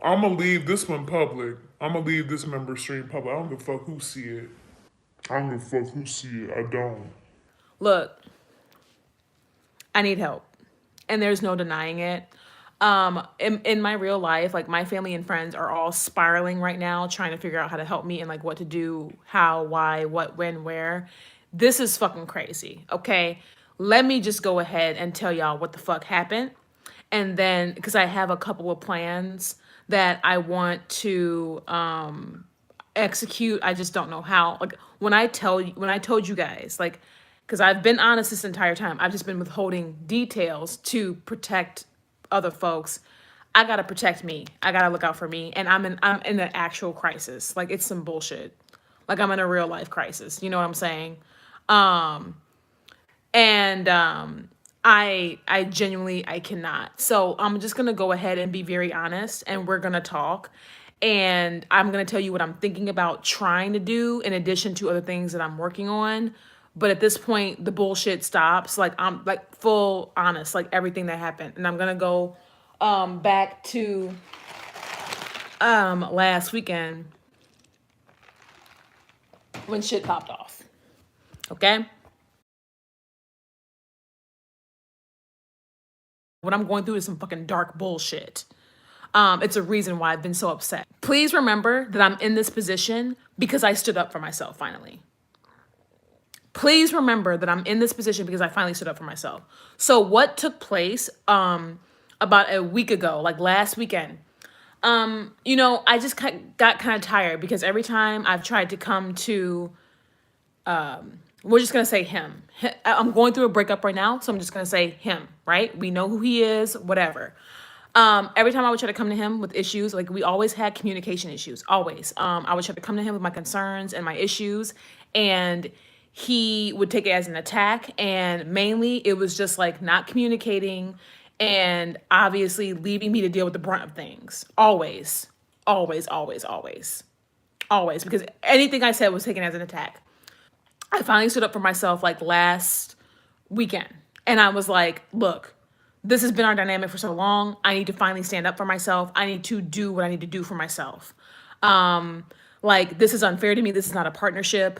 I'm gonna leave this one public. I'm gonna leave this member stream public. I don't give a fuck who see it. I don't give a fuck who see it. I don't. Look, I need help. And there's no denying it. In my real life, like my family and friends are all spiraling right now, trying to figure out how to help me and like what to do, how, why, what, when, where. This is fucking crazy. Okay. Let me just go ahead and tell y'all what the fuck happened. And then, because I have a couple of plans that I want to execute. I just don't know how. Like when I told you guys, like, because I've been honest this entire time, I've just been withholding details to protect other folks. I gotta protect me. I gotta look out for me, and I'm in an actual crisis. Like it's some bullshit. Like I'm in a real life crisis. You know what I'm saying? I genuinely I cannot. So I'm just gonna go ahead and be very honest, and we're gonna talk. And I'm gonna tell you what I'm thinking about trying to do in addition to other things that I'm working on. But at this point, the bullshit stops. Like I'm like full honest, like everything that happened. And I'm gonna go back to last weekend when shit popped off. Okay? What I'm going through is some fucking dark bullshit. It's a reason why I've been so upset. Please remember that I'm in this position because I stood up for myself finally. Please remember that I'm in this position because I finally stood up for myself. So what took place about a week ago, like last weekend, I just got kind of tired because every time I've tried to come to, we're just going to say him. I'm going through a breakup right now, so I'm just going to say him, right? We know who he is, whatever. Every time I would try to come to him with issues, like we always had communication issues, always. I would try to come to him with my concerns and my issues, and he would take it as an attack. And mainly it was just like not communicating and obviously leaving me to deal with the brunt of things. Always, always, always, always, always, because anything I said was taken as an attack. I finally stood up for myself like last weekend. And I was like, look, this has been our dynamic for so long. I need to finally stand up for myself. I need to do what I need to do for myself. Like, this is unfair to me. This is not a partnership.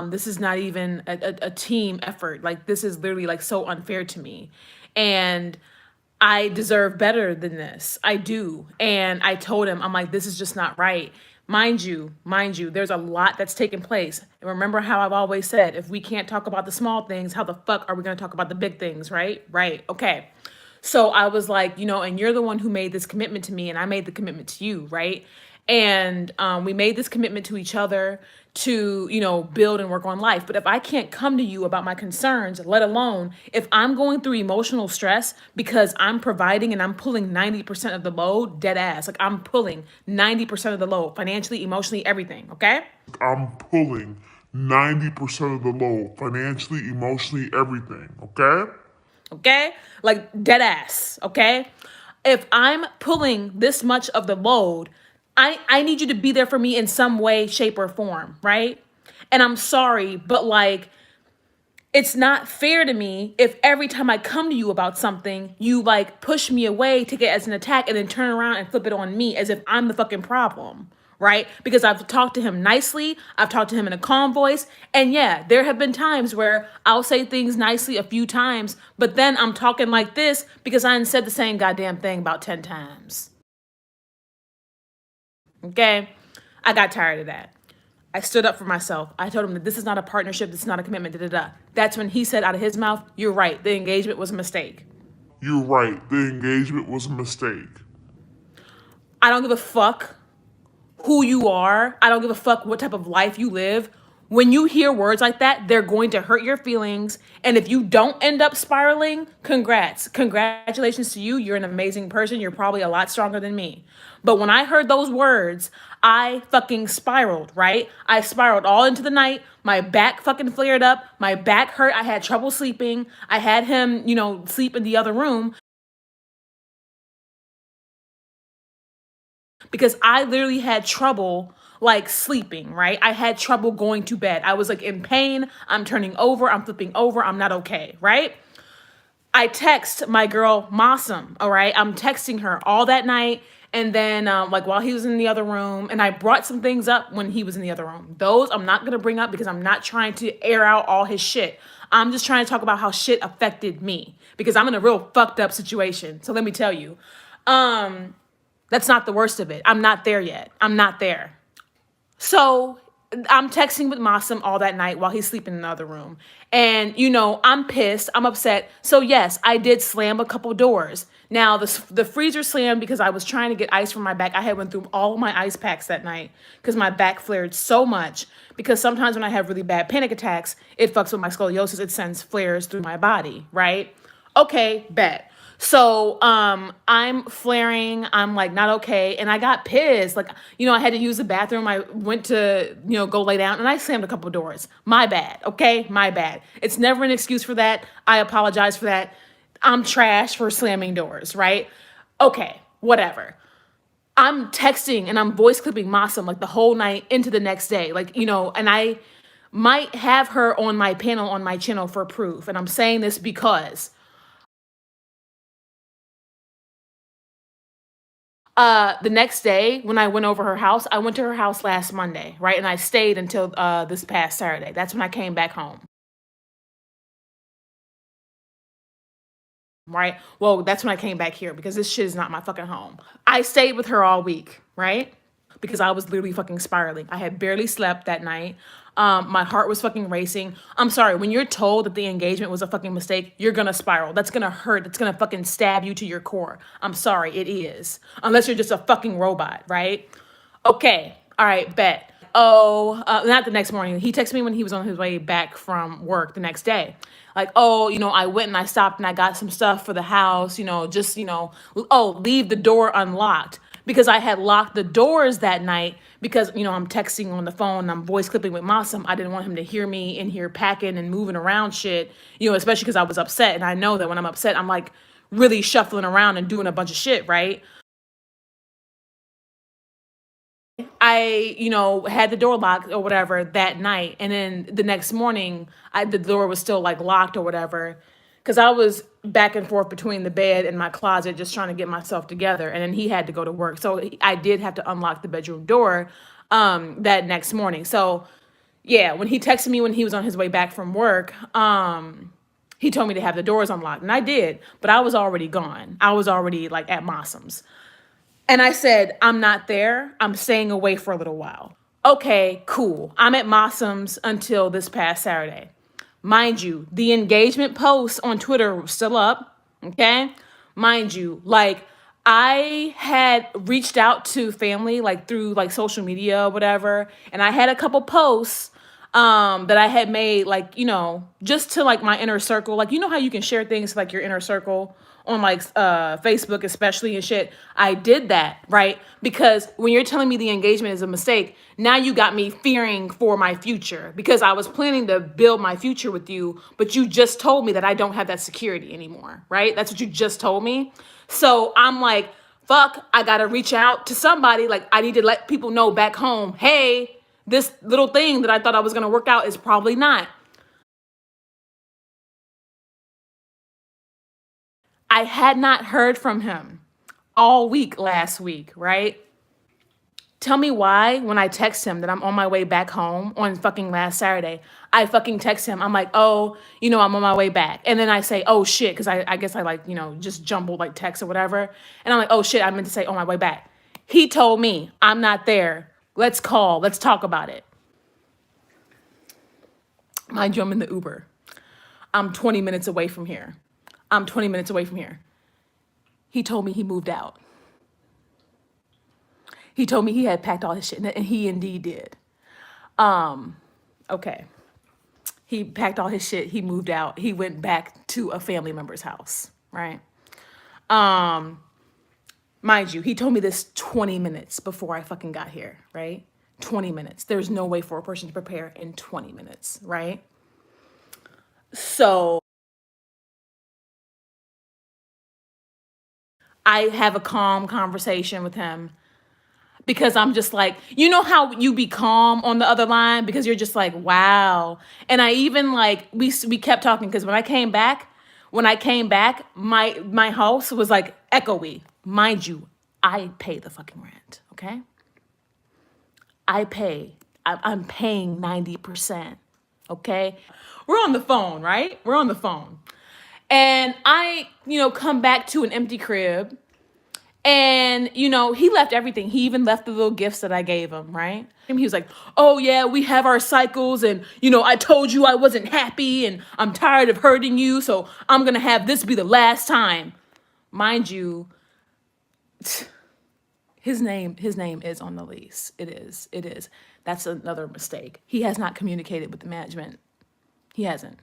This is not even a team effort. Like, this is literally like so unfair to me. And I deserve better than this. I do. And I told him, I'm like, this is just not right. Mind you, there's a lot that's taken place. And remember how I've always said, if we can't talk about the small things, how the fuck are we going to talk about the big things, right? Right. Okay. So I was like, and you're the one who made this commitment to me, and I made the commitment to you, right? And we made this commitment to each other to, build and work on life. But if I can't come to you about my concerns, let alone if I'm going through emotional stress because I'm providing and I'm pulling 90% of the load, dead ass. Like I'm pulling 90% of the load, financially, emotionally, everything, okay? I'm pulling 90% of the load, financially, emotionally, everything, okay? Okay? Like dead ass, okay? If I'm pulling this much of the load, I need you to be there for me in some way, shape, or form, right? And I'm sorry, but like, it's not fair to me if every time I come to you about something, you like push me away, take it as an attack, and then turn around and flip it on me as if I'm the fucking problem, right? Because I've talked to him nicely, I've talked to him in a calm voice, and yeah, there have been times where I'll say things nicely a few times, but then I'm talking like this because I said the same goddamn thing about 10 times. Okay? I got tired of that. I stood up for myself. I told him that this is not a partnership, this is not a commitment, da-da-da. That's when he said out of his mouth, you're right, the engagement was a mistake. You're right, the engagement was a mistake. I don't give a fuck who you are. I don't give a fuck what type of life you live. When you hear words like that, they're going to hurt your feelings. And if you don't end up spiraling, congrats. Congratulations to you. You're an amazing person. You're probably a lot stronger than me. But when I heard those words, I fucking spiraled, right? I spiraled all into the night. My back fucking flared up. My back hurt. I had trouble sleeping. I had him, sleep in the other room. Because I literally had trouble like sleeping, right? I had trouble going to bed. I was like in pain. I'm turning over. I'm flipping over. I'm not okay, right? I text my girl Mossam, all right? I'm texting her all that night. And then, like, while he was in the other room, and I brought some things up when he was in the other room. Those I'm not going to bring up because I'm not trying to air out all his shit. I'm just trying to talk about how shit affected me because I'm in a real fucked up situation. So let me tell you, that's not the worst of it. I'm not there yet. I'm not there. So I'm texting with Masim all that night while he's sleeping in the other room. And, you know, I'm pissed. I'm upset. So, yes, I did slam a couple doors. Now, the freezer slammed because I was trying to get ice from my back. I had went through all of my ice packs that night because my back flared so much. Because sometimes when I have really bad panic attacks, it fucks with my scoliosis. It sends flares through my body, right? Okay, bet. So I'm flaring, I'm like not okay, and I got pissed. Like, you know, I had to use the bathroom. I went to, you know, go lay down and I slammed a couple doors. My bad, okay? My bad. It's never an excuse for that. I apologize for that. I'm trash for slamming doors, right? Okay, whatever. I'm texting and I'm voice clipping Masim like the whole night into the next day. Like, you know, and I might have her on my panel on my channel for proof. And I'm saying this because the next day when I went over her house, I went to her house last Monday, right? And I stayed until this past Saturday. That's when I came back home. Right? Well, that's when I came back here because this shit is not my fucking home. I stayed with her all week, right? Because I was literally fucking spiraling. I had barely slept that night. My heart was fucking racing. I'm sorry, when you're told that the engagement was a fucking mistake, you're gonna spiral. That's gonna hurt. It's gonna fucking stab you to your core. I'm sorry, it is. Unless you're just a fucking robot, right? Okay, all right, bet. Oh, not the next morning. He texted me when he was on his way back from work the next day. Like, oh, you know, I went and I stopped and I got some stuff for the house, you know, just, you know, oh, leave the door unlocked. Because I had locked the doors that night because, you know, I'm texting on the phone, I'm voice clipping with Masim. I didn't want him to hear me in here packing and moving around shit, you know, especially because I was upset. And I know that when I'm upset, I'm like really shuffling around and doing a bunch of shit, right? I, you know, had the door locked or whatever that night. And then the next morning, the door was still like locked or whatever. Cause I was back and forth between the bed and my closet just trying to get myself together. And then he had to go to work. So I did have to unlock the bedroom door that next morning. So yeah, when he texted me when he was on his way back from work, he told me to have the doors unlocked. And I did, but I was already gone. I was already like at Mossum's. And I said, I'm not there. I'm staying away for a little while. Okay, cool. I'm at Mossum's until this past Saturday. Mind you, the engagement post on Twitter was still up. Okay? Mind you, like I had reached out to family like through like social media or whatever, and I had a couple posts that I had made like, you know, just to like my inner circle. Like, you know how you can share things to like your inner circle on like Facebook especially and shit. I did that, right? Because when you're telling me the engagement is a mistake, now you got me fearing for my future because I was planning to build my future with you, but you just told me that I don't have that security anymore, right? That's what you just told me. So I'm like, fuck, I gotta reach out to somebody. Like I need to let people know back home, hey, this little thing that I thought I was gonna work out is probably not. I had not heard from him all week last week, right? Tell me why when I text him that I'm on my way back home on fucking last Saturday, I fucking text him. I'm like, oh, you know, I'm on my way back. And then I say, oh shit, because I guess I like, you know, just jumbled like text or whatever. And I'm like, oh shit, I meant to say on my way back. He told me, I'm not there. Let's call. Let's talk about it. Mind you, I'm in the Uber. I'm 20 minutes away from here. I'm 20 minutes away from here. He told me he moved out. He told me he had packed all his shit, and he indeed did. Okay. He packed all his shit. He moved out. He went back to a family member's house, right? Mind you, he told me this 20 minutes before I fucking got here, right? 20 minutes. There's no way for a person to prepare in 20 minutes, right? So I have a calm conversation with him because I'm just like, you know how you be calm on the other line because you're just like, wow. And I even like, we kept talking because when I came back, When I came back, my house was like echoey. Mind you, I pay the fucking rent, okay? I'm paying 90%, okay? We're on the phone, right? We're on the phone. And I, come back to an empty crib. And, he left everything. He even left the little gifts that I gave him, right? And he was like, oh, yeah, we have our cycles. And, I told you I wasn't happy and I'm tired of hurting you. So I'm going to have this be the last time. Mind you, his name is on the lease. It is. That's another mistake. He has not communicated with the management. He hasn't.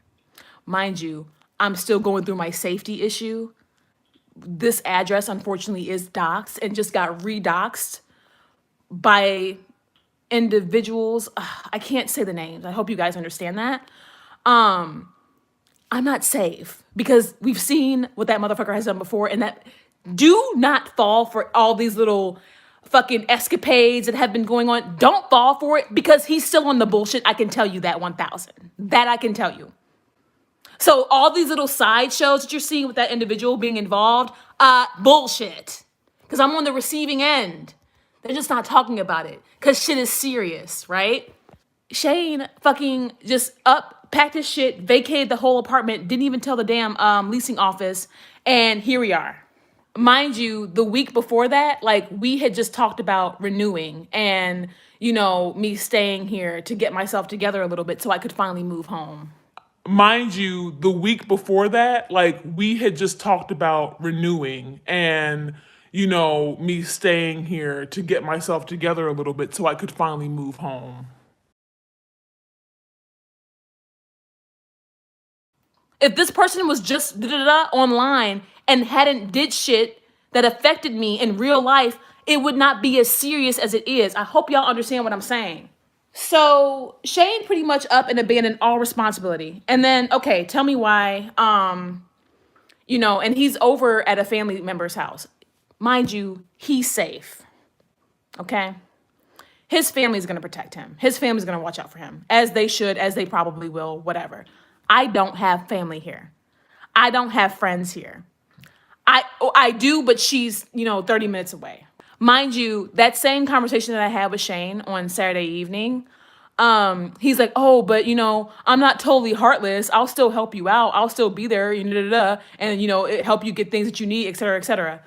Mind you, I'm still going through my safety issue. This address, unfortunately, is doxed and just got redoxed by individuals. I can't say the names. I hope you guys understand that. I'm not safe because we've seen what that motherfucker has done before, and that do not fall for all these little fucking escapades that have been going on. Don't fall for it because he's still on the bullshit. I can tell you that 1,000. That I can tell you. So all these little sideshows that you're seeing with that individual being involved, bullshit. Because I'm on the receiving end. They're just not talking about it because shit is serious, right? Shane fucking just packed his shit, vacated the whole apartment, didn't even tell the damn leasing office, and here we are. Mind you, the week before that, like, we had just talked about renewing and, me staying here to get myself together a little bit so I could finally move home. Mind you, the week before that, like, we had just talked about renewing and, me staying here to get myself together a little bit so I could finally move home. If this person was just online and hadn't did shit that affected me in real life, it would not be as serious as it is. I hope y'all understand what I'm saying. So Shane pretty much up and abandoned all responsibility. And then, okay, tell me why, and he's over at a family member's house. Mind you, he's safe, okay? His family's going to protect him. His family's going to watch out for him, as they should, as they probably will, whatever. I don't have family here. I don't have friends here. I do, but she's, 30 minutes away. Mind you, that same conversation that I had with Shane on Saturday evening, he's like, oh, but, I'm not totally heartless. I'll still help you out. I'll still be there, and, help you get things that you need, et cetera, et cetera.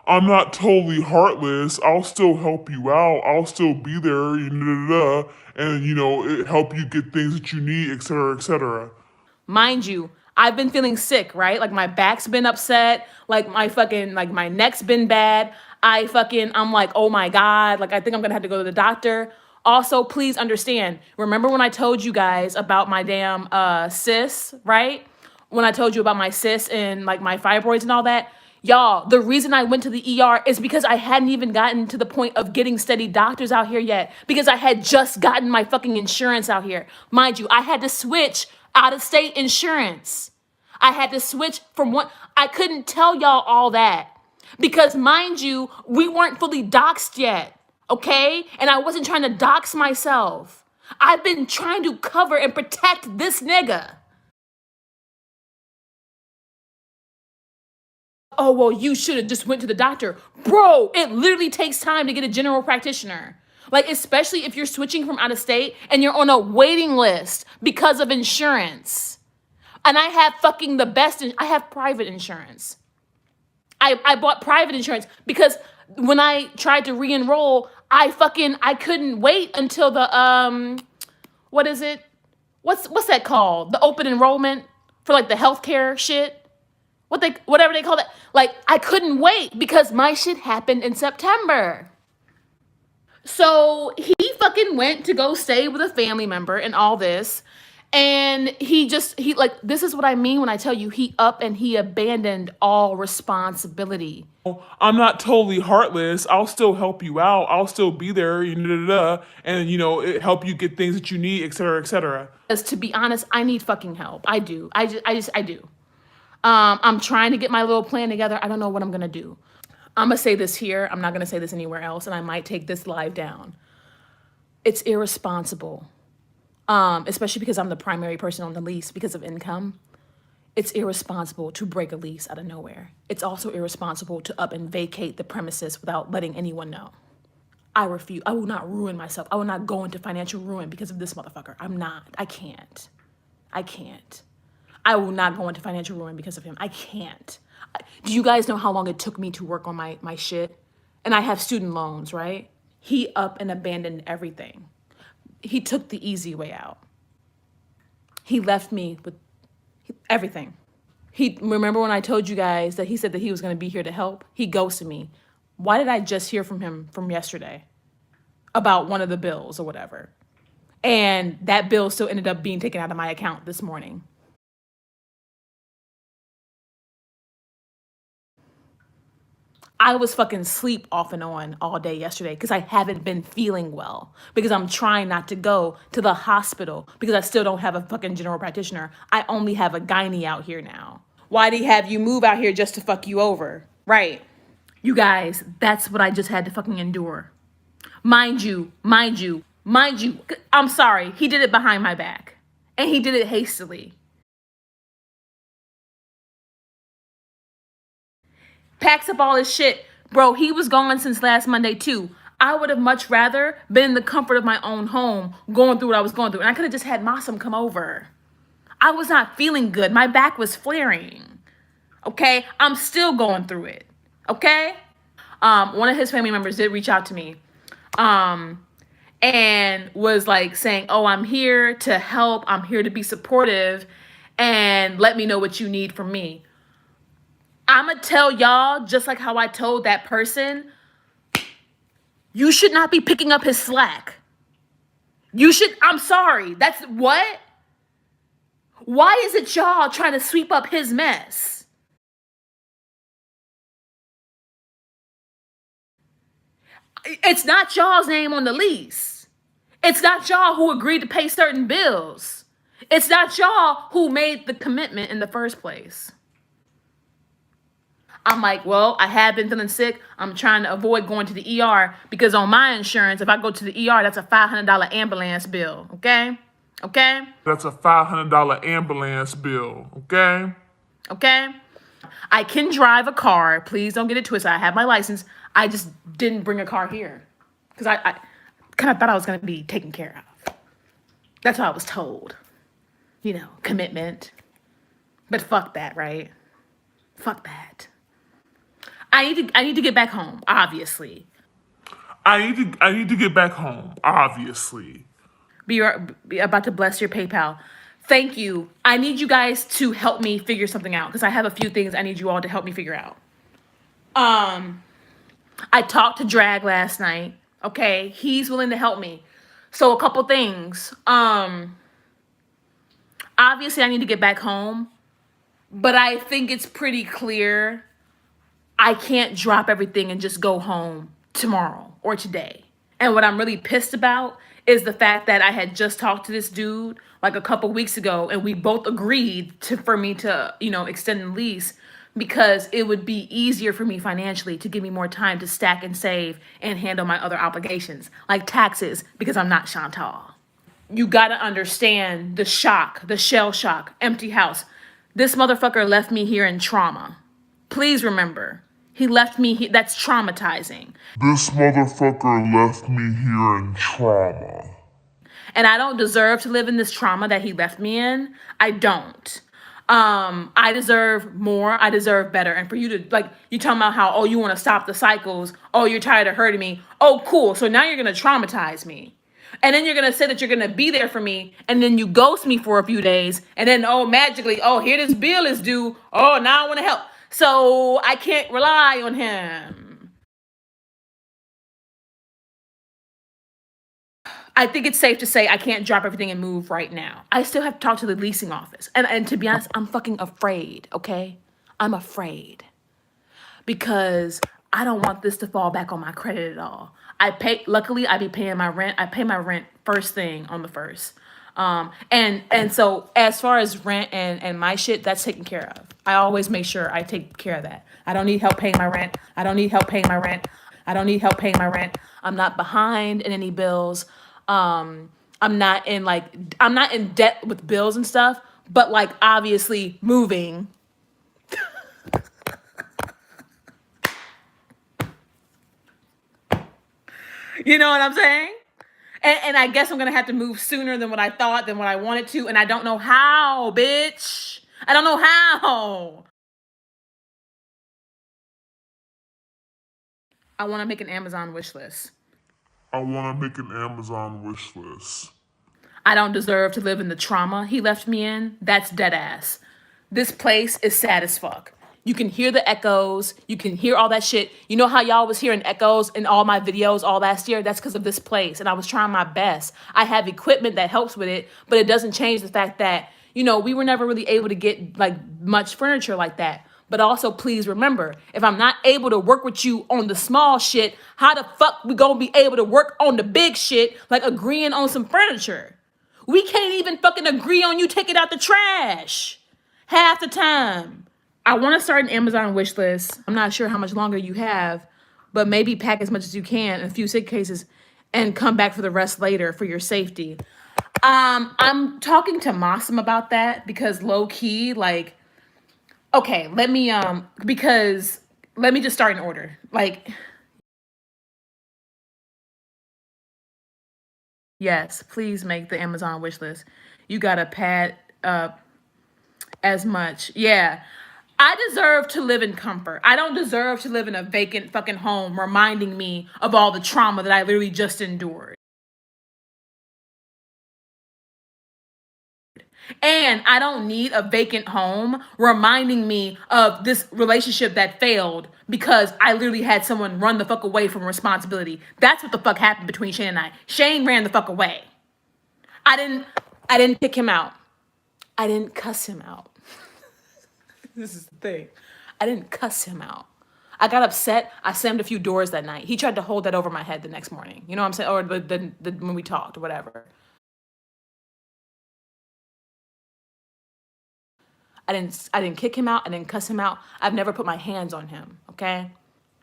I'm not totally heartless. I'll still help you out. I'll still be there, and, help you get things that you need, et cetera, et cetera. Mind you, I've been feeling sick, right? Like, my back's been upset. Like, my neck's been bad. I'm like, oh my God. Like, I think I'm going to have to go to the doctor. Also, please understand, remember when I told you guys about my damn cysts, right? When I told you about my cysts and like my fibroids and all that? Y'all, the reason I went to the ER is because I hadn't even gotten to the point of getting steady doctors out here yet. Because I had just gotten my fucking insurance out here. Mind you, I had to switch out-of-state insurance. I had to switch from one. I couldn't tell y'all all that. Because mind you, we weren't fully doxed yet, okay? And I wasn't trying to dox myself. I've been trying to cover and protect this nigga. Oh, well, you should have just went to the doctor. Bro, it literally takes time to get a general practitioner. Like, especially if you're switching from out of state and you're on a waiting list because of insurance. And I have fucking the best, I have private insurance. I bought private insurance because when I tried to re-enroll, I couldn't wait until the, what is it? What's that called? The open enrollment for like the healthcare shit. Whatever they call that. Like, I couldn't wait because my shit happened in September. So he fucking went to go stay with a family member and all this. And this is what I mean when I tell you he up and he abandoned all responsibility. I'm not totally heartless. I'll still help you out. I'll still be there, and, help you get things that you need, et cetera, et cetera. Because to be honest, I need fucking help. I do. I do. I'm trying to get my little plan together. I don't know what I'm going to do. I'm going to say this here. I'm not going to say this anywhere else, and I might take this live down. It's irresponsible. Especially because I'm the primary person on the lease because of income. It's irresponsible to break a lease out of nowhere. It's also irresponsible to up and vacate the premises without letting anyone know. I refuse. I will not ruin myself. I will not go into financial ruin because of this motherfucker. I'm not. I can't. I will not go into financial ruin because of him. I can't. Do you guys know how long it took me to work on my shit? And I have student loans, right? He up and abandoned everything. He took the easy way out. He left me with everything. Remember when I told you guys that he said that he was going to be here to help? He ghosted me. Why did I just hear from him from yesterday about one of the bills or whatever? And that bill still ended up being taken out of my account this morning. I was fucking sleep off and on all day yesterday because I haven't been feeling well, because I'm trying not to go to the hospital because I still don't have a fucking general practitioner. I only have a gynae out here now. Why'd he have you move out here just to fuck you over? Right. You guys, that's what I just had to fucking endure. Mind you, I'm sorry, he did it behind my back. And he did it hastily. Packs up all his shit. Bro, he was gone since last Monday too. I would have much rather been in the comfort of my own home going through what I was going through. And I could have just had Massam come over. I was not feeling good. My back was flaring. Okay? I'm still going through it. Okay? One of his family members did reach out to me. And was like saying, oh, I'm here to help. I'm here to be supportive. And let me know what you need from me. I'm going to tell y'all, just like how I told that person, you should not be picking up his slack. I'm sorry. That's what? Why is it y'all trying to sweep up his mess? It's not y'all's name on the lease. It's not y'all who agreed to pay certain bills. It's not y'all who made the commitment in the first place. I'm like, well, I have been feeling sick. I'm trying to avoid going to the ER because on my insurance, if I go to the ER, that's a $500 ambulance bill, okay? Okay? That's a $500 ambulance bill, okay? Okay? I can drive a car. Please don't get it twisted. I have my license. I just didn't bring a car here because I kind of thought I was going to be taken care of. That's what I was told. You know, commitment. But fuck that, right? Fuck that. I need to get back home, obviously. I need to get back home, obviously. Be about to bless your PayPal. Thank you. I need you guys to help me figure something out because I have a few things I need you all to help me figure out. I talked to Drag last night. Okay, he's willing to help me. So a couple things. Obviously I need to get back home, but I think it's pretty clear I can't drop everything and just go home tomorrow or today. And what I'm really pissed about is the fact that I had just talked to this dude like a couple weeks ago and we both agreed for me to, extend the lease because it would be easier for me financially to give me more time to stack and save and handle my other obligations like taxes because I'm not Chantal. You gotta understand the shock, the shell shock, empty house. This motherfucker left me here in trauma. Please remember. He left me here. That's traumatizing. This motherfucker left me here in trauma. And I don't deserve to live in this trauma that he left me in. I don't. I deserve more. I deserve better. And for you to, you talking about how, you want to stop the cycles. Oh, you're tired of hurting me. Oh, cool. So now you're going to traumatize me. And then you're going to say that you're going to be there for me. And then you ghost me for a few days. And then, magically, here this bill is due. Oh, now I want to help. So I can't rely on him. I think it's safe to say I can't drop everything and move right now. I still have to talk to the leasing office. And to be honest, I'm fucking afraid, okay? I'm afraid. Because I don't want this to fall back on my credit at all. Luckily, I be paying my rent. I pay my rent first thing on the first. And so as far as rent and my shit, that's taken care of. I always make sure I take care of that. I don't need help paying my rent. I don't need help paying my rent. I'm not behind in any bills. I'm not in debt with bills and stuff, but like obviously moving. You know what I'm saying? And I guess I'm going to have to move sooner than what I thought, than what I wanted to. And I don't know how, bitch. I don't know how. I want to make an Amazon wish list. I want to make an Amazon wish list. I don't deserve to live in the trauma he left me in. That's dead ass. This place is sad as fuck. You can hear the echoes. You can hear all that shit. You know how y'all was hearing echoes in all my videos all last year? That's because of this place. And I was trying my best. I have equipment that helps with it, but it doesn't change the fact that, you know, we were never really able to get like much furniture like that. But also, please remember, if I'm not able to work with you on the small shit, how the fuck we gonna be able to work on the big shit, like agreeing on some furniture? We can't even fucking agree on you take it out the trash half the time. I want to start an Amazon wish list. I'm not sure how much longer you have, but maybe pack as much as you can in a few suitcases and come back for the rest later for your safety. I'm talking to Mossam about that because low key, like, okay, let me just start in order. Like, yes, please make the Amazon wish list. You gotta pad up as much. Yeah. I deserve to live in comfort. I don't deserve to live in a vacant fucking home reminding me of all the trauma that I literally just endured. And I don't need a vacant home reminding me of this relationship that failed because I literally had someone run the fuck away from responsibility. That's what the fuck happened between Shane and I. Shane ran the fuck away. I didn't kick him out. I didn't cuss him out. This is the thing. I didn't cuss him out. I got upset. I slammed a few doors that night. He tried to hold that over my head the next morning. You know what I'm saying? Or when we talked or whatever. I didn't kick him out. I didn't cuss him out. I've never put my hands on him, okay?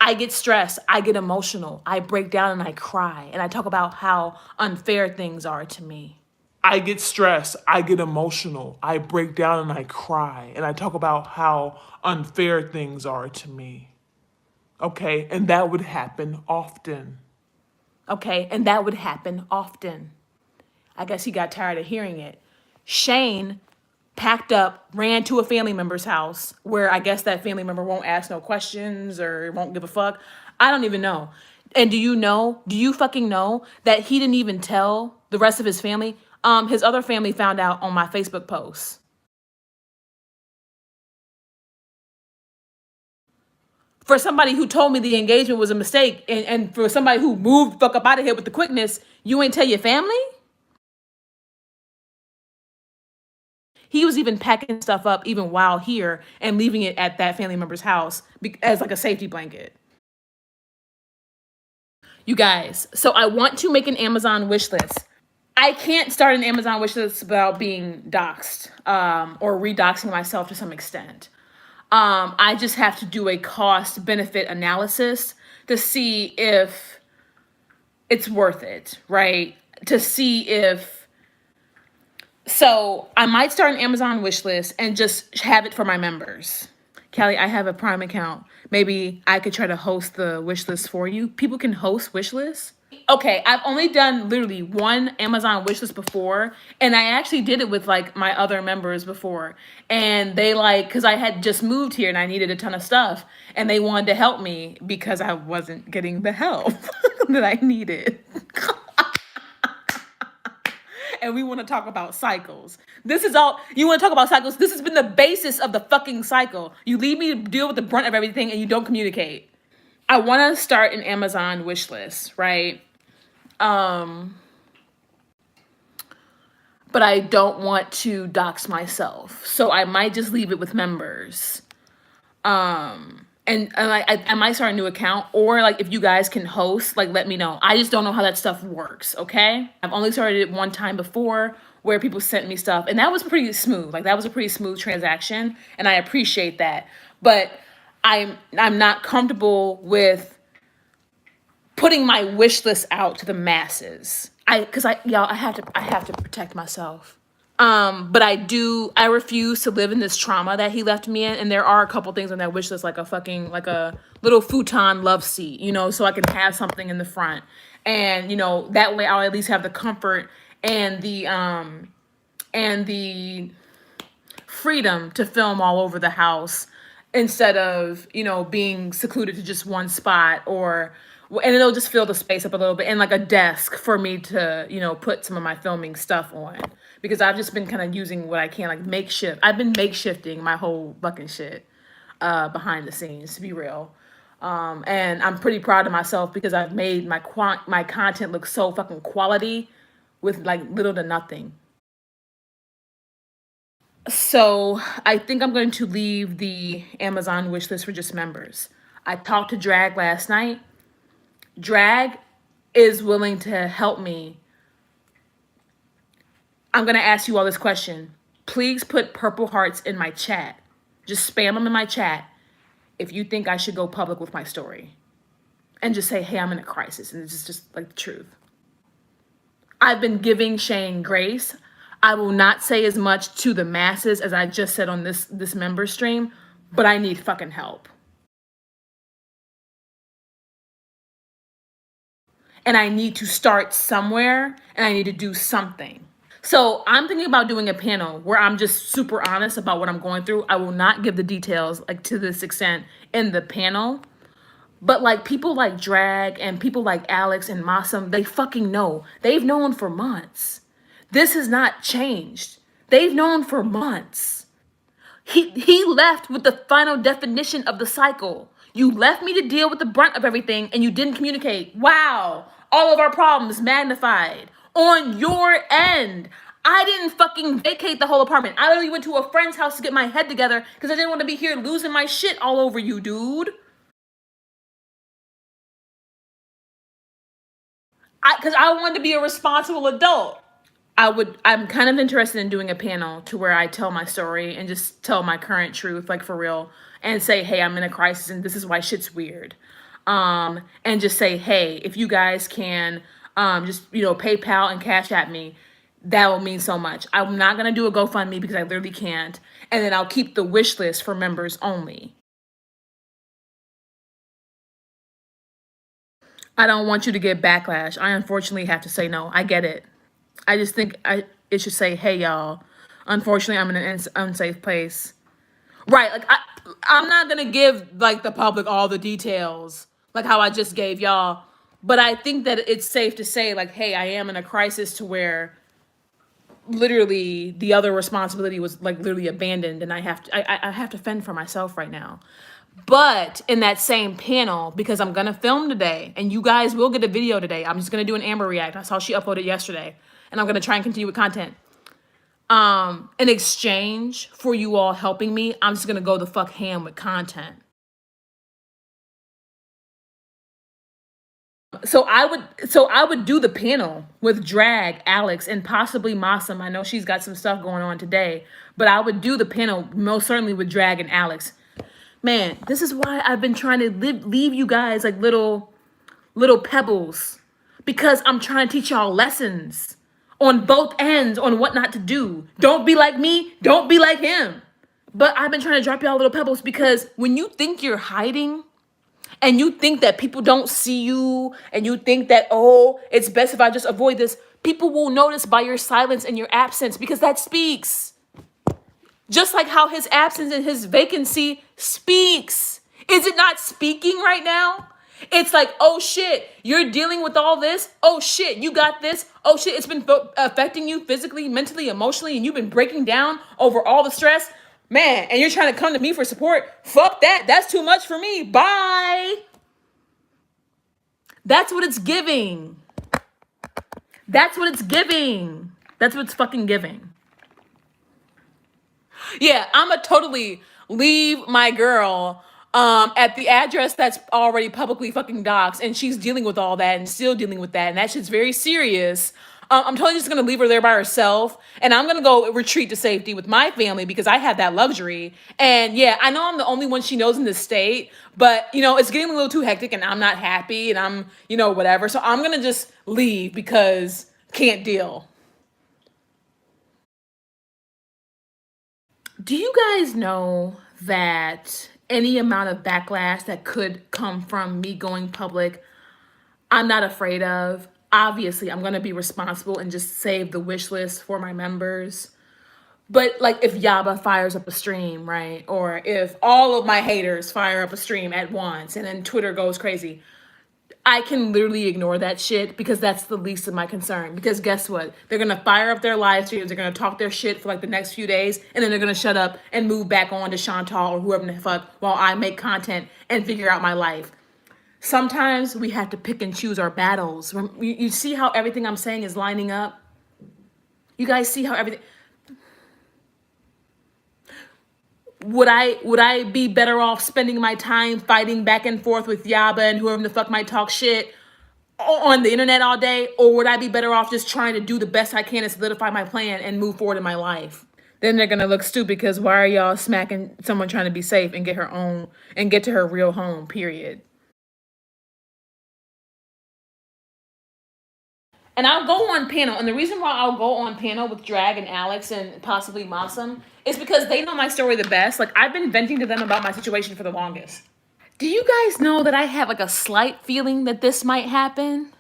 I get stressed. I get emotional. I break down and I cry. And I talk about how unfair things are to me. I get stressed. I get emotional. I break down and I cry. And I talk about how unfair things are to me. Okay? And that would happen often. Okay? And that would happen often. I guess he got tired of hearing it. Shane packed up, ran to a family member's house where I guess that family member won't ask no questions or won't give a fuck. I don't even know. And do you fucking know that he didn't even tell the rest of his family? His other family found out on my Facebook post. For somebody who told me the engagement was a mistake and for somebody who moved the fuck up out of here with the quickness, you ain't tell your family? He was even packing stuff up even while here and leaving it at that family member's house as like a safety blanket. You guys, so I want to make an Amazon wish list. I can't start an Amazon wish list without being doxxed or redoxing myself to some extent. I just have to do a cost benefit analysis to see if it's worth it, right? To see if, so I might start an Amazon wish list and just have it for my members. Callie, I have a Prime account. Maybe I could try to host the wish list for you. People can host wish lists. Okay, I've only done literally one Amazon wish list before, and I actually did it with like my other members before, and they like, because I had just moved here and I needed a ton of stuff, and they wanted to help me because I wasn't getting the help that I needed. And we want to talk about cycles. This is all, you want to talk about cycles? This has been the basis of the fucking cycle. You leave me to deal with the brunt of everything and you don't communicate. I want to start an Amazon wish list, right? But I don't want to dox myself. So I might just leave it with members. And I might start a new account, or like if you guys can host, like let me know. I just don't know how that stuff works, okay? I've only started it one time before where people sent me stuff, and that was pretty smooth. Like that was a pretty smooth transaction, and I appreciate that. But I'm not comfortable with putting my wish list out to the masses. Y'all, I have to protect myself. But I refuse to live in this trauma that he left me in. And there are a couple things on that wish list, like like a little futon love seat, so I can have something in the front. And, that way I'll at least have the comfort and the freedom to film all over the house instead of, being secluded to just one spot and it'll just fill the space up a little bit, and like a desk for me to, put some of my filming stuff on, because I've just been kind of using what I can, like makeshift. I've been makeshifting my whole fucking shit behind the scenes, to be real. And I'm pretty proud of myself because I've made my content look so fucking quality with like little to nothing. So I think I'm going to leave the Amazon wish list for just members. I talked to Drag last night. Drag is willing to help me. I'm going to ask you all this question. Please put purple hearts in my chat. Just spam them in my chat if you think I should go public with my story. And just say, hey, I'm in a crisis. And it's just like the truth. I've been giving Shane grace. I will not say as much to the masses as I just said on this member stream, but I need fucking help. And I need to start somewhere, and I need to do something. So I'm thinking about doing a panel where I'm just super honest about what I'm going through. I will not give the details like to this extent in the panel. But like people like Drag and people like Alex and Massam, they fucking know. They've known for months. This has not changed. They've known for months. He left with the final definition of the cycle. You left me to deal with the brunt of everything and you didn't communicate. Wow. All of our problems magnified on your end. I didn't fucking vacate the whole apartment. I literally went to a friend's house to get my head together because I didn't want to be here losing my shit all over you, dude. Because I wanted to be a responsible adult. I'm kind of interested in doing a panel to where I tell my story and just tell my current truth, like for real, and say, hey, I'm in a crisis and this is why shit's weird. And just say, hey, if you guys can just, PayPal and Cash at me, that will mean so much. I'm not going to do a GoFundMe because I literally can't. And then I'll keep the wish list for members only. I don't want you to get backlash. I unfortunately have to say no. I get it. I just think it should say, hey, y'all, unfortunately, I'm in an unsafe place. Right. Like, I'm not going to give, like, the public all the details, like how I just gave y'all. But I think that it's safe to say, like, hey, I am in a crisis to where literally the other responsibility was, like, literally abandoned. And I have to fend for myself right now. But in that same panel, because I'm going to film today, and you guys will get a video today. I'm just going to do an Amber React. I saw she uploaded yesterday. And I'm going to try and continue with content. In exchange for you all helping me, I'm just going to go the fuck ham with content. So I would do the panel with Drag, Alex, and possibly Massam. I know she's got some stuff going on today. But I would do the panel most certainly with Drag and Alex. Man, this is why I've been trying to leave you guys like little pebbles. Because I'm trying to teach y'all lessons. On both ends, on what not to do. Don't be like me. Don't be like him. But I've been trying to drop y'all little pebbles because when you think you're hiding and you think that people don't see you and you think that, oh, it's best if I just avoid this, people will notice by your silence and your absence because that speaks. Just like how his absence and his vacancy speaks. Is it not speaking right now? It's like, oh shit, you're dealing with all this. Oh shit, you got this. Oh shit, it's been affecting you physically, mentally, emotionally, and you've been breaking down over all the stress. Man, and you're trying to come to me for support. Fuck that. That's too much for me. Bye. That's what it's giving. That's what it's giving. That's what it's fucking giving. Yeah, I'ma totally leave my girl at the address that's already publicly fucking doxxed, and she's dealing with all that and still dealing with that, and that shit's very serious. I'm totally just gonna leave her there by herself, and I'm gonna go retreat to safety with my family because I have that luxury. And yeah, I know I'm the only one she knows in this state, but it's getting a little too hectic, and I'm not happy, and I'm whatever. So I'm gonna just leave because can't deal. Do you guys know that any amount of backlash that could come from me going public, I'm not afraid of? Obviously, I'm going to be responsible and just save the wish list for my members. But like if Yaba fires up a stream, right? Or if all of my haters fire up a stream at once and then Twitter goes crazy, I can literally ignore that shit because that's the least of my concern. Because guess what? They're going to fire up their live streams. They're going to talk their shit for like the next few days. And then they're going to shut up and move back on to Chantal or whoever the fuck while I make content and figure out my life. Sometimes we have to pick and choose our battles. You see how everything I'm saying is lining up? You guys see how everything... Would I be better off spending my time fighting back and forth with Yaba and whoever the fuck might talk shit on the internet all day? Or would I be better off just trying to do the best I can to solidify my plan and move forward in my life? Then they're gonna look stupid because why are y'all smacking someone trying to be safe and get her own and get to her real home, period. And I'll go on panel. And the reason why I'll go on panel with Drag and Alex and possibly Mossum is because they know my story the best. Like, I've been venting to them about my situation for the longest. Do you guys know that I have like a slight feeling that this might happen?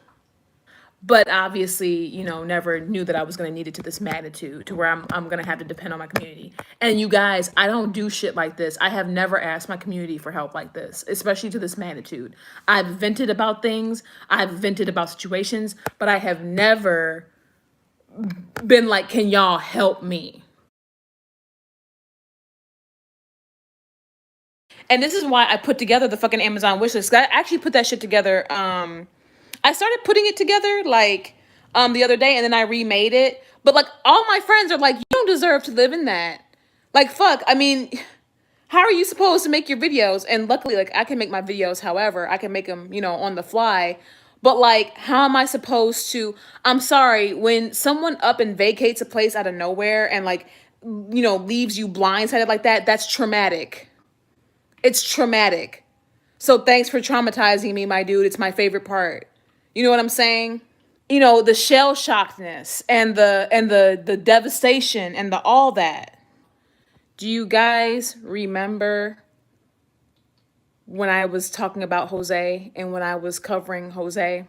But obviously, you know, never knew that I was going to need it to this magnitude to where I'm going to have to depend on my community. And you guys, I don't do shit like this. I have never asked my community for help like this, especially to this magnitude. I've vented about things. I've vented about situations, but I have never been like, can y'all help me? And this is why I put together the fucking Amazon wishlist. I actually put that shit together. I started putting it together like the other day and then I remade it. But like all my friends are like, you don't deserve to live in that. Like, fuck, I mean, how are you supposed to make your videos? And luckily, like, I can make my videos however. I can make them, you know, on the fly. But like, how am I supposed to, I'm sorry, when someone up and vacates a place out of nowhere and like, you know, leaves you blindsided like that, that's traumatic. It's traumatic. So thanks for traumatizing me, my dude. It's my favorite part. You know what I'm saying? You know, the shell shockedness and the devastation and the all that. Do you guys remember when I was talking about Jose and when I was covering Jose?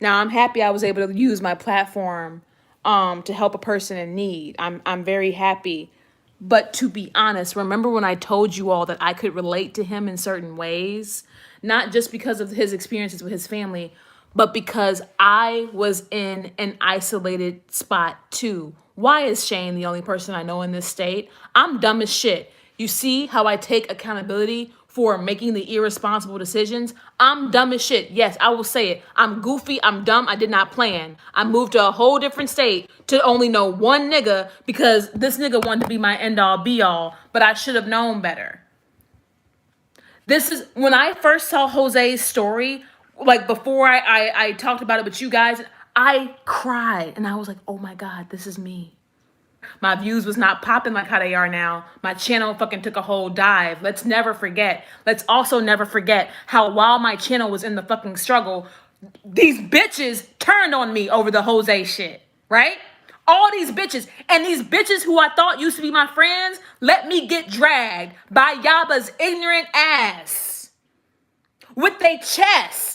Now, I'm happy I was able to use my platform to help a person in need. I'm very happy. But to be honest, remember when I told you all that I could relate to him in certain ways? Not just because of his experiences with his family, but because I was in an isolated spot too. Why is Shane the only person I know in this state? I'm dumb as shit. You see how I take accountability for making the irresponsible decisions? I'm dumb as shit. Yes, I will say it. I'm goofy. I'm dumb. I did not plan. I moved to a whole different state to only know one nigga because this nigga wanted to be my end all be all, but I should have known better. This is when I first saw Jose's story, like before I talked about it with you guys, I cried and I was like, oh my God, this is me. My views was not popping like how they are now. My channel fucking took a whole dive. Let's never forget. Let's also never forget how while my channel was in the fucking struggle, these bitches turned on me over the Jose shit, right? All these bitches. And these bitches who I thought used to be my friends, let me get dragged by Yaba's ignorant ass. With their chest.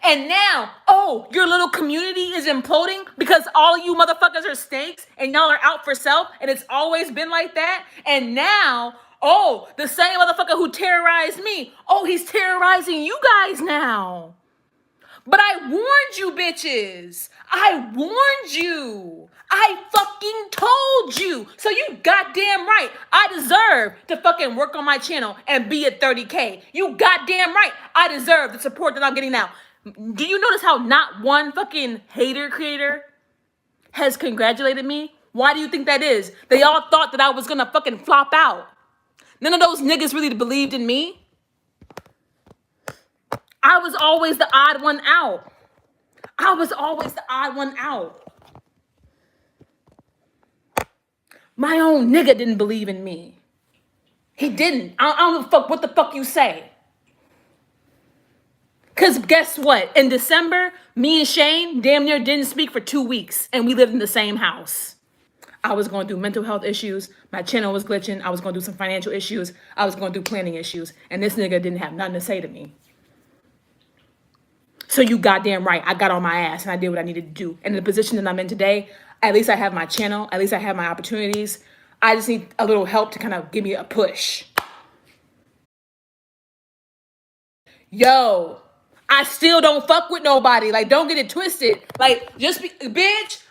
And now, oh, your little community is imploding because all of you motherfuckers are snakes and y'all are out for self and it's always been like that. And now, oh, the same motherfucker who terrorized me, oh, he's terrorizing you guys now. But I warned you bitches. I warned you. I fucking told you. So you goddamn right. I deserve to fucking work on my channel and be at 30K. You goddamn right. I deserve the support that I'm getting now. Do you notice how not one fucking hater creator has congratulated me? Why do you think that is? They all thought that I was gonna fucking flop out. None of those niggas really believed in me. I was always the odd one out. My own nigga didn't believe in me. He didn't. I don't give a fuck what the fuck you say. Because guess what? In December, me and Shane damn near didn't speak for 2 weeks and we lived in the same house. I was going through mental health issues. My channel was glitching. I was going through some financial issues. I was going through planning issues. And this nigga didn't have nothing to say to me. So you goddamn right. I got on my ass and I did what I needed to do. And in the position that I'm in today, at least I have my channel. At least I have my opportunities. I just need a little help to kind of give me a push. Yo, I still don't fuck with nobody. Like, don't get it twisted. Like, just be, bitch.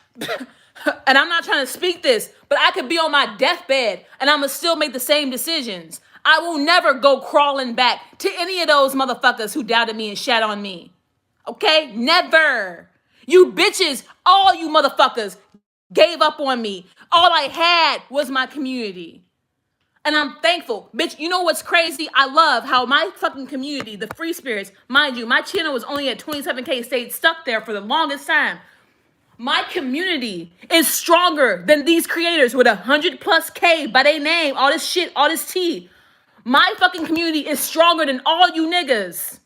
And I'm not trying to speak this, but I could be on my deathbed and I'm going to still make the same decisions. I will never go crawling back to any of those motherfuckers who doubted me and shat on me. Okay? Never. You bitches, all you motherfuckers gave up on me. All I had was my community. And I'm thankful. Bitch, you know what's crazy? I love how my fucking community, the free spirits, mind you, my channel was only at 27K, stayed stuck there for the longest time. My community is stronger than these creators with 100+ K by their name, all this shit, all this tea. My fucking community is stronger than all you niggas.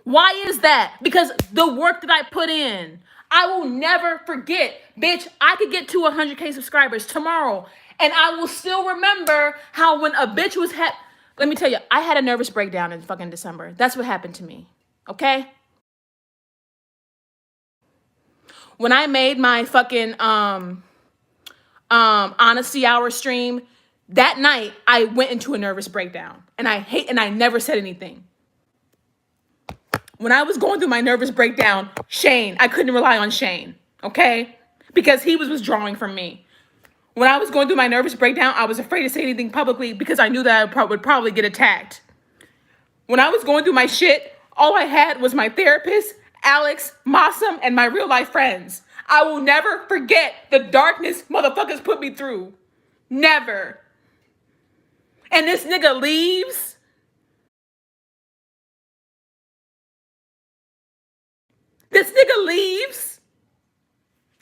Why is that? Because the work that I put in. I will never forget, bitch, I could get to 100K subscribers tomorrow. And I will still remember how when a bitch was let me tell you, I had a nervous breakdown in fucking December. That's what happened to me. Okay? When I made my fucking honesty hour stream, that night I went into a nervous breakdown. And I never said anything. When I was going through my nervous breakdown, Shane, I couldn't rely on Shane, okay? Because he was withdrawing from me. When I was going through my nervous breakdown, I was afraid to say anything publicly because I knew that I would probably get attacked. When I was going through my shit, all I had was my therapist, Alex, Mossum, and my real life friends. I will never forget the darkness motherfuckers put me through. Never. And this nigga leaves. This nigga leaves.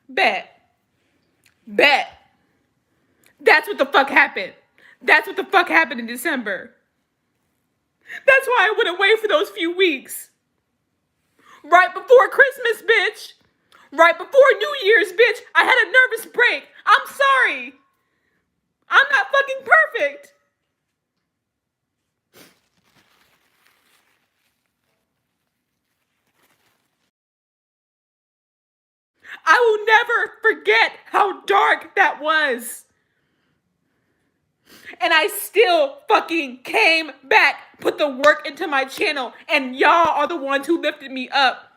Bet. That's what the fuck happened. That's what the fuck happened in December. That's why I went away for those few weeks. Right before Christmas, bitch. Right before New Year's, bitch. I had a nervous break. I'm sorry. I'm not fucking perfect. I will never forget how dark that was. And I still fucking came back, put the work into my channel, and y'all are the ones who lifted me up.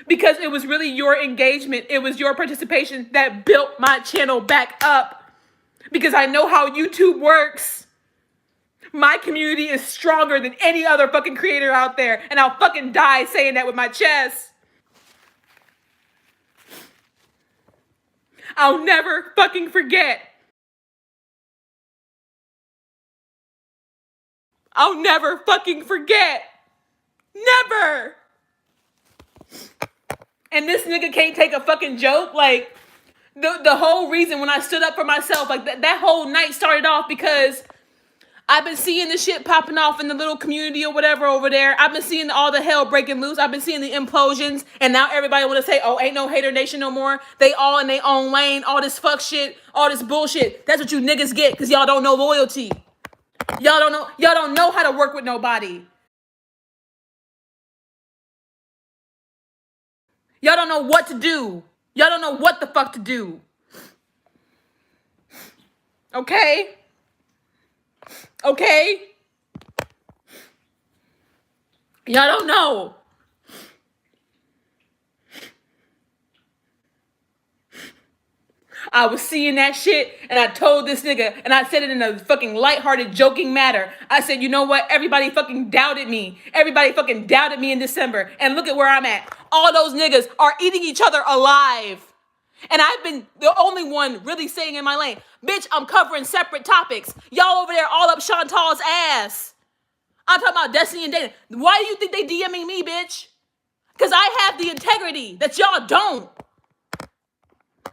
Because it was really your engagement, it was your participation that built my channel back up. Because I know how YouTube works. My community is stronger than any other fucking creator out there, and I'll fucking die saying that with my chest. I'll never fucking forget. I'll never fucking forget. Never. And this nigga can't take a fucking joke. Like, the whole reason when I stood up for myself, like that whole night started off because I've been seeing the shit popping off in the little community or whatever over there. I've been seeing all the hell breaking loose. I've been seeing the implosions. And now everybody want to say, oh, ain't no hater nation no more. They all in their own lane. All this fuck shit. All this bullshit. That's what you niggas get because y'all don't know loyalty. Y'all don't know how to work with nobody. Y'all don't know what to do. Y'all don't know what the fuck to do. Okay? Okay? Y'all don't know. I was seeing that shit and I told this nigga and I said it in a fucking lighthearted, joking manner. I said, you know what? Everybody fucking doubted me. Everybody fucking doubted me in December. And look at where I'm at. All those niggas are eating each other alive. And I've been the only one really staying in my lane. Bitch, I'm covering separate topics. Y'all over there all up Chantal's ass. I'm talking about Destiny and Dana. Why do you think they DMing me, bitch? Because I have the integrity that y'all don't.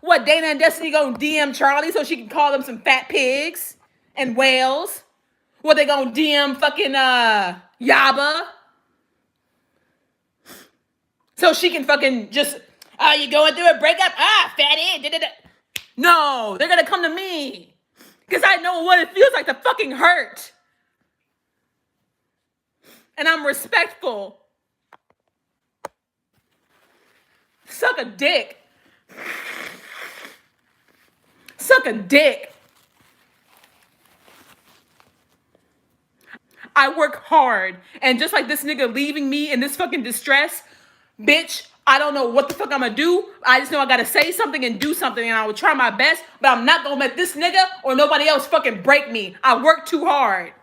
What, Dana and Destiny gonna DM Charlie so she can call them some fat pigs and whales? What, they gonna DM fucking Yaba? So she can fucking just, you going through a breakup? Fatty. Da-da-da. No, they're gonna come to me. Because I know what it feels like to fucking hurt. And I'm respectful. Suck a dick. Suck a dick. I work hard. And just like this nigga leaving me in this fucking distress, bitch, I don't know what the fuck I'm gonna do. I just know I gotta say something and do something, and I will try my best, but I'm not gonna let this nigga or nobody else fucking break me. I work too hard.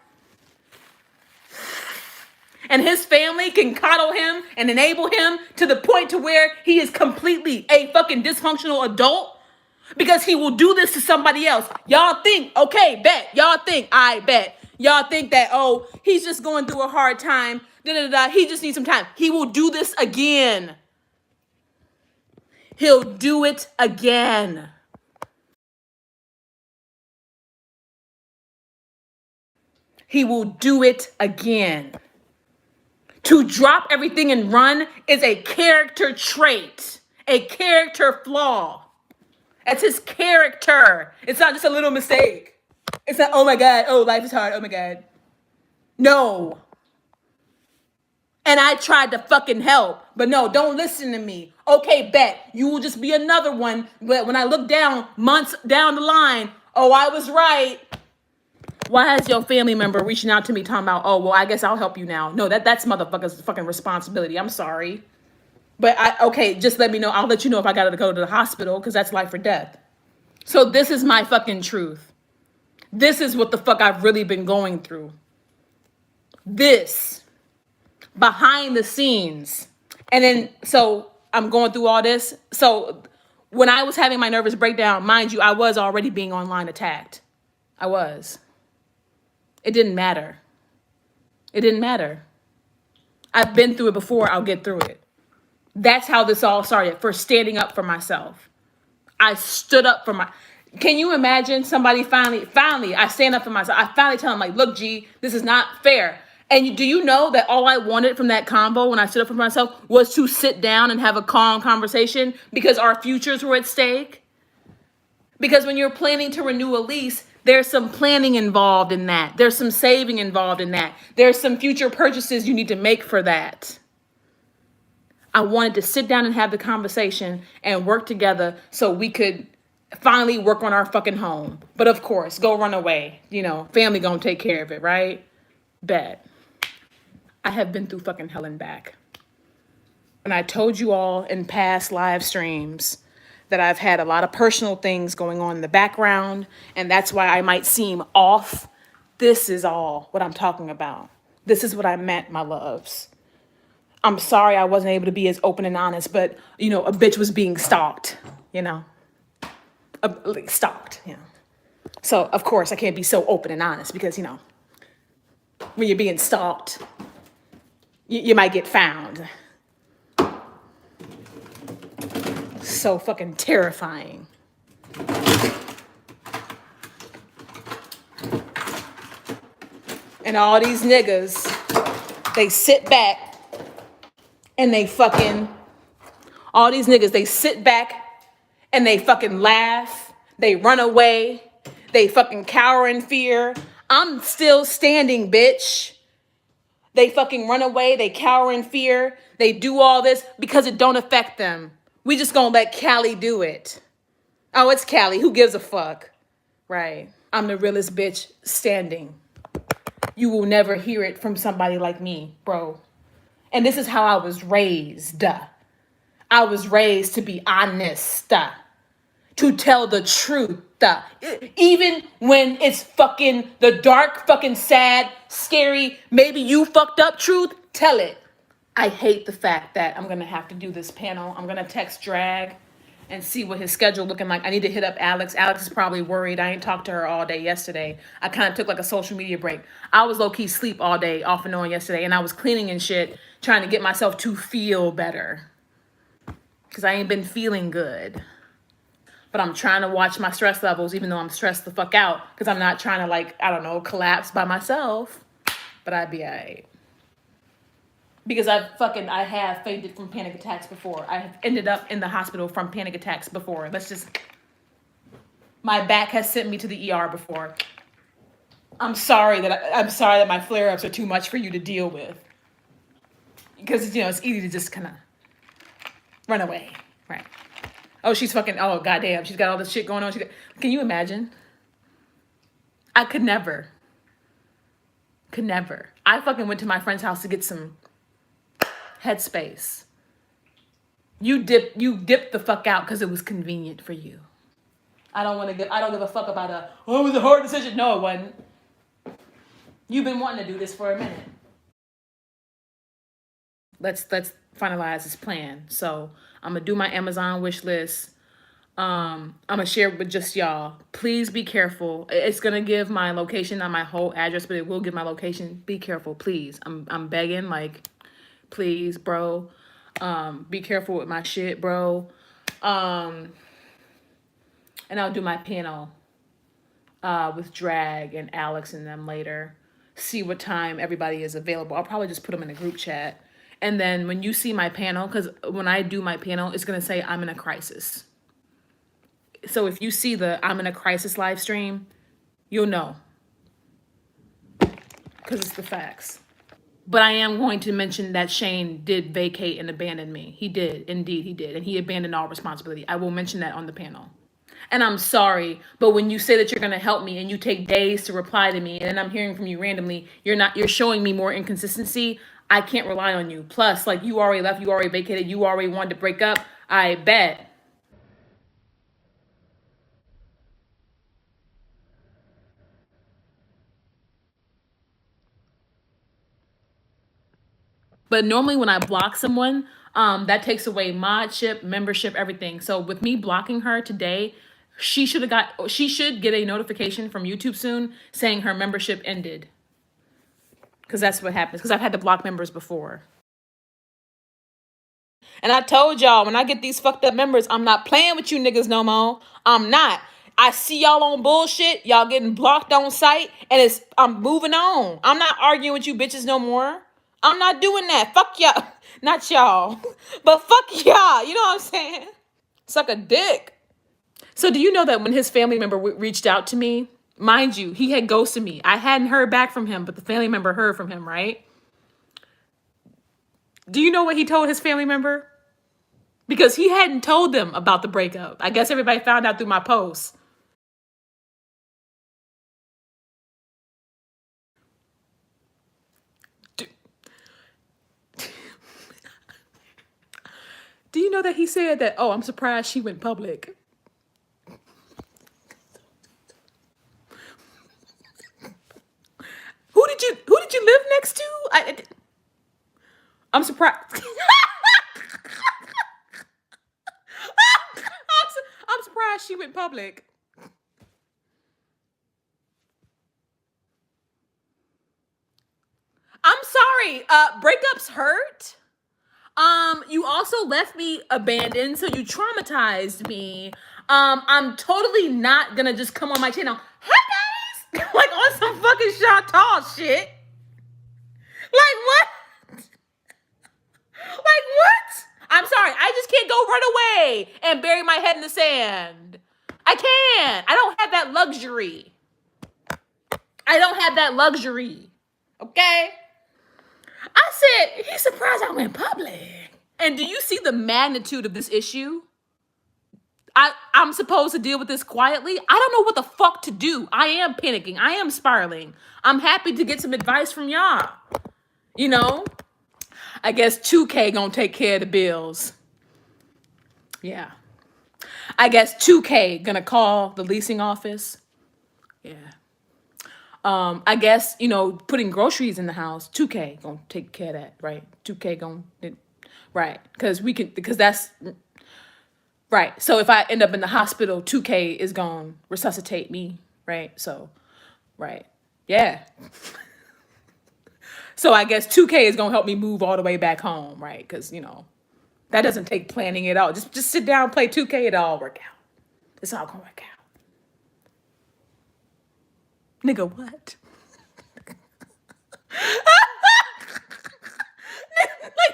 And his family can coddle him and enable him to the point to where he is completely a fucking dysfunctional adult because he will do this to somebody else. Y'all think, okay, bet. Y'all think, I bet. Y'all think that, oh, he's just going through a hard time. He just needs some time. He will do this again. He'll do it again. He will do it again. To drop everything and run is a character trait, a character flaw. That's his character. It's not just a little mistake. It's not, oh my God, oh, life is hard, oh my God. No. And I tried to fucking help, but no, don't listen to me. Okay, bet. You will just be another one, but when I look down, months down the line, oh, I was right. Why is your family member reaching out to me talking about, oh, well, I guess I'll help you now? No, that's motherfucker's fucking responsibility. I'm sorry. But okay, just let me know. I'll let you know if I got to go to the hospital because that's life or death. So this is my fucking truth. This is what the fuck I've really been going through. This. Behind the scenes. And then, so I'm going through all this. So when I was having my nervous breakdown, mind you, I was already being online attacked. I was. It didn't matter. It didn't matter. I've been through it before. I'll get through it. That's how this all started, for standing up for myself. I stood up for my... Can you imagine somebody finally, I stand up for myself. I finally tell them, like, look, G, this is not fair. And do you know that all I wanted from that combo when I stood up for myself was to sit down and have a calm conversation because our futures were at stake? Because when you're planning to renew a lease, there's some planning involved in that. There's some saving involved in that. There's some future purchases you need to make for that. I wanted to sit down and have the conversation and work together so we could finally work on our fucking home. But of course, go run away. You know, family gonna take care of it, right? Bet. I have been through fucking hell and back. And I told you all in past live streams that I've had a lot of personal things going on in the background, and that's why I might seem off. This is all what I'm talking about. This is what I meant, my loves. I'm sorry I wasn't able to be as open and honest, but, you know, a bitch was being stalked, you know. Stalked, you know. So, of course, I can't be so open and honest because, you know, when you're being stalked, you might get found. So fucking terrifying. And all these niggas, they sit back and they fucking, all these niggas, they sit back and they fucking laugh. They run away. They fucking cower in fear. I'm still standing, bitch. They fucking run away. They cower in fear. They do all this because it don't affect them. We just gonna let Callie do it. Oh, it's Callie. Who gives a fuck? Right. I'm the realest bitch standing. You will never hear it from somebody like me, bro. And this is how I was raised. I was raised to be honest. To tell the truth. Even when it's fucking the dark, fucking sad, scary, maybe you fucked up truth, tell it. I hate the fact that I'm going to have to do this panel. I'm going to text Drag and see what his schedule looking like. I need to hit up Alex. Alex is probably worried. I ain't talked to her all day yesterday. I kind of took like a social media break. I was low-key sleep all day, off and on yesterday, and I was cleaning and shit, trying to get myself to feel better. Because I ain't been feeling good. But I'm trying to watch my stress levels, even though I'm stressed the fuck out. Because I'm not trying to, like, I don't know, collapse by myself. But I'd be all right. Because I have fainted from panic attacks before. I have ended up in the hospital from panic attacks before. Let's just My back has sent me to the ER before. I'm sorry that my flare-ups are too much for you to deal with. Because, it's easy to just kind of run away, right? Oh, oh, goddamn, she's got all this shit going on. Can you imagine? I could never. I fucking went to my friend's house to get some headspace. You dipped the fuck out because it was convenient for you. I don't give a fuck about it was a hard decision. No, it wasn't. You've been wanting to do this for a minute. Let's finalize this plan. So I'm gonna do my Amazon wish list. I'm gonna share it with just y'all. Please be careful. It's gonna give my location, not my whole address, but it will give my location. Be careful, please. I'm begging, like, please, bro. Be careful with my shit, bro. And I'll do my panel with Drag and Alex and them later. See what time everybody is available. I'll probably just put them in a group chat. And then when you see my panel, because when I do my panel, it's gonna say I'm in a crisis. So if you see the I'm in a crisis live stream, you'll know. Because it's the facts. But I am going to mention that Shane did vacate and abandon me. He did. Indeed, he did. And he abandoned all responsibility. I will mention that on the panel. And I'm sorry, but when you say that you're going to help me and you take days to reply to me and then I'm hearing from you randomly, you're showing me more inconsistency. I can't rely on you. Plus, like, you already left, you already vacated, you already wanted to break up. I bet. But normally when I block someone, that takes away modship, membership, everything. So with me blocking her today, she should get a notification from YouTube soon saying her membership ended. Because that's what happens. Because I've had to block members before. And I told y'all, when I get these fucked up members, I'm not playing with you niggas no more. I'm not. I see y'all on bullshit. Y'all getting blocked on site. And I'm moving on. I'm not arguing with you bitches no more. I'm not doing that. Fuck y'all. Not y'all. But fuck y'all. You know what I'm saying? Suck a dick. So do you know that when his family member reached out to me, mind you, he had ghosted me. I hadn't heard back from him, but the family member heard from him, right? Do you know what he told his family member? Because he hadn't told them about the breakup. I guess everybody found out through my posts. Do you know that he said that, oh, I'm surprised she went public? Who did you live next to? I'm surprised. I'm surprised she went public. I'm sorry. Breakups hurt. You also left me abandoned, so you traumatized me. I'm totally not gonna just come on my channel. Hi guys! Like on some fucking Chantal shit. Like what? Like what? I'm sorry. I just can't go run away and bury my head in the sand. I can't. I don't have that luxury. Okay? I said, he's surprised I went public. And do you see the magnitude of this issue? I'm supposed to deal with this quietly. I don't know what the fuck to do. I am panicking. I am spiraling. I'm happy to get some advice from y'all. You know? I guess 2K gonna take care of the bills. Yeah. I guess 2K gonna call the leasing office. Yeah. I guess, putting groceries in the house, 2K gonna take care of that, right? 2K gonna, right. Because that's, right. So if I end up in the hospital, 2K is gonna resuscitate me, right? So, right. Yeah. So I guess 2K is gonna help me move all the way back home, right? Because, that doesn't take planning at all. Just sit down, play 2K, it'll all work out. It's all gonna work out. Nigga, what? Like,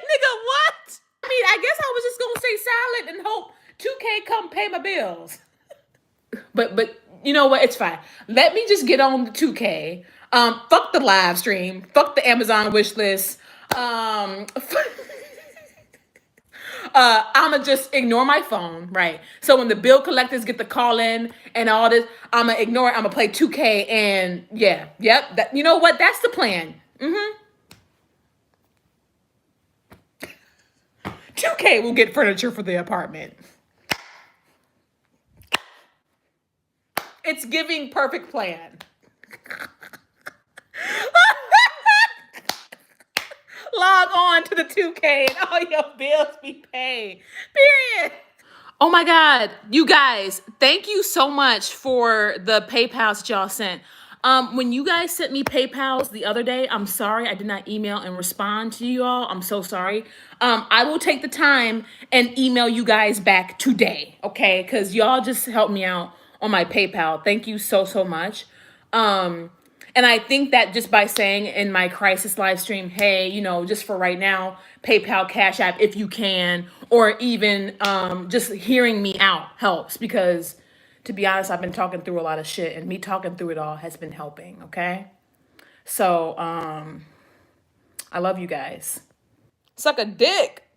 nigga, what? I mean, I guess I was just gonna stay silent and hope 2K come pay my bills. But You know what? It's fine. Let me just get on the 2K. Fuck the live stream. Fuck the Amazon wish list. I'ma just ignore my phone, right? So when the bill collectors get the call in and all this, I'ma ignore it. I'ma play 2K and yeah, yep. That, you know what? That's the plan. 2K will get furniture for the apartment. It's giving perfect plan. Log on to the 2K and all your bills be paid. Period. Oh my God, you guys, thank you so much for the PayPals that y'all sent. When you guys sent me PayPals the other day, I'm sorry I did not email and respond to you all. I'm so sorry. I will take the time and email you guys back today, okay? Because y'all just helped me out on my PayPal. Thank you so, so much. And I think that just by saying in my crisis live stream, hey, you know, just for right now, PayPal, Cash App, if you can, or even just hearing me out helps because, to be honest, I've been talking through a lot of shit and me talking through it all has been helping, okay? So, I love you guys. Suck a dick.